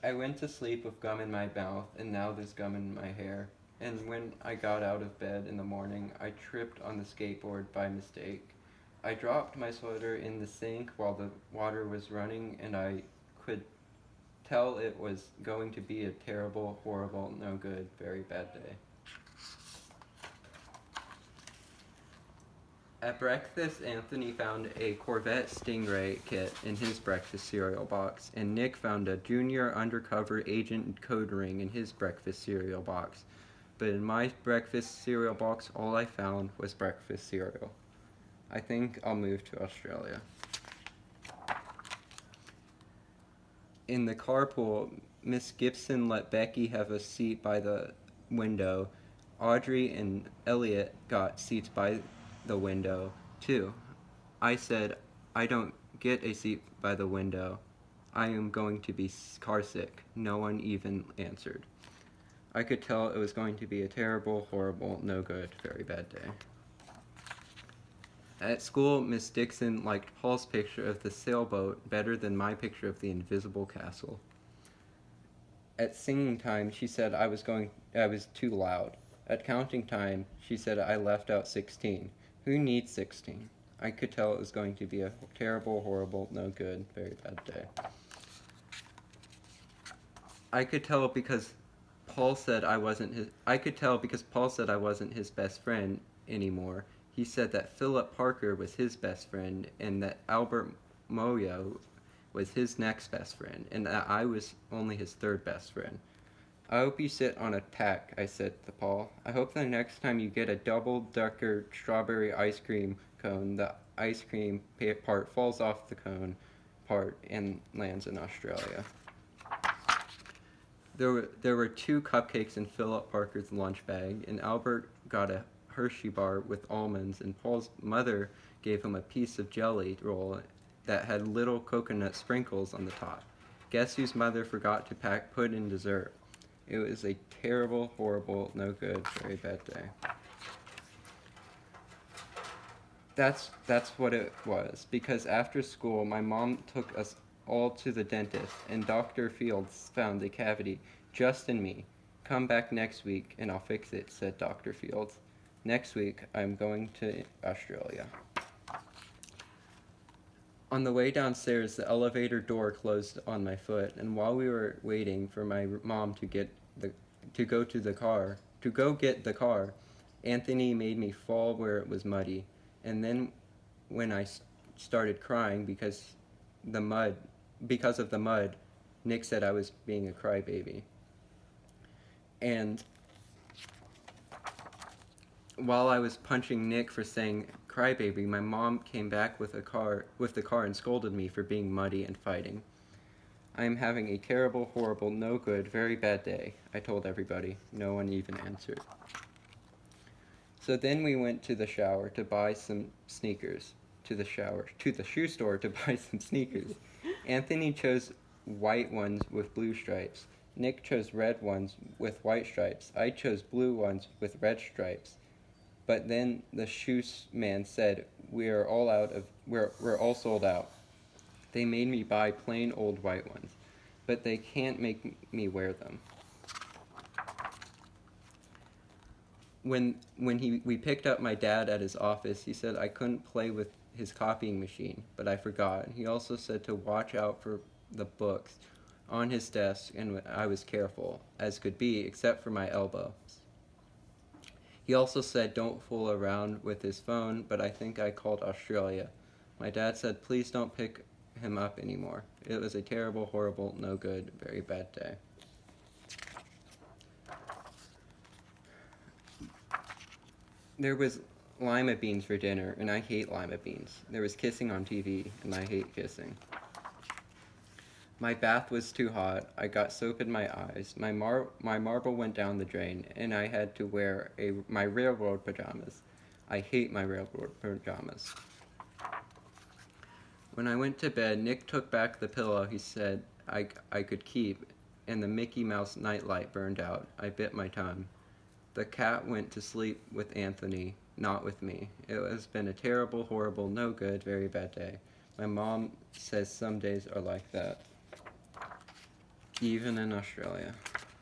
I went to sleep with gum in my mouth, and now there's gum in my hair. And when I got out of bed in the morning, I tripped on the skateboard by mistake. I dropped my sweater in the sink while the water was running, and I could tell it was going to be a terrible, horrible, no good, very bad day. At breakfast, Anthony found a Corvette Stingray kit in his breakfast cereal box, and Nick found a junior undercover agent code ring in his breakfast cereal box. But in my breakfast cereal box, all I found was breakfast cereal. I think I'll move to Australia. In the carpool, Miss Gibson let Becky have a seat by the window. Audrey and Elliot got seats by the window, too. I said, I don't get a seat by the window. I am going to be car sick. No one even answered. I could tell it was going to be a terrible, horrible, no good, very bad day. At school, Miss Dixon liked Paul's picture of the sailboat better than my picture of the invisible castle. At singing time, she said I was too loud. At counting time, she said I left out 16. Who needs 16? I could tell it was going to be a terrible, horrible, no good, very bad day. I could tell because Paul said I wasn't his I could tell because Paul said I wasn't his best friend anymore. He said that Philip Parker was his best friend and that Albert Moyo was his next best friend and that I was only his third best friend. I hope you sit on a tack, I said to Paul. I hope the next time you get a double-decker strawberry ice cream cone, the ice cream part falls off the cone part and lands in Australia. There were two cupcakes in Philip Parker's lunch bag, and Albert got a Hershey bar with almonds, and Paul's mother gave him a piece of jelly roll that had little coconut sprinkles on the top. Guess whose mother forgot to put in dessert? It was a terrible, horrible, no good, very bad day. That's what it was. Because after school, my mom took us all to the dentist, and Dr. Fields found a cavity just in me. Come back next week, and I'll fix it," said Dr. Fields. Next week, I'm going to Australia. On the way downstairs, the elevator door closed on my foot, and while we were waiting for my mom to go to the car, to go get the car, Anthony made me fall where it was muddy. And then when I started crying the mud, because of the mud, Nick said I was being a crybaby. And while I was punching Nick for saying crybaby, my mom came back with the car and scolded me for being muddy and fighting. I am having a terrible, horrible, no good, very bad day, I told everybody. No one even answered. So then we went to the shower to buy some sneakers. To the shoe store to buy some sneakers. Anthony chose white ones with blue stripes. Nick chose red ones with white stripes. I chose blue ones with red stripes. But then the shoe man said, we're all sold out. They made me buy plain old white ones, but they can't make me wear them. When we picked up my dad at his office, he said I couldn't play with his copying machine, but I forgot. He also said to watch out for the books on his desk, and I was careful, as could be, except for my elbow. He also said don't fool around with his phone, but I think I called Australia. My dad said please don't pick him up anymore. It was a terrible, horrible, no good, very bad day. There was lima beans for dinner, and I hate lima beans. There was kissing on TV, and I hate kissing. My bath was too hot. I got soap in my eyes. My marble went down the drain, and I had to wear my railroad pajamas. I hate my railroad pajamas. When I went to bed, Nick took back the pillow he said I could keep, and the Mickey Mouse nightlight burned out. I bit my tongue. The cat went to sleep with Anthony, not with me. It has been a terrible, horrible, no good, very bad day. My mom says some days are like that. even in Australia.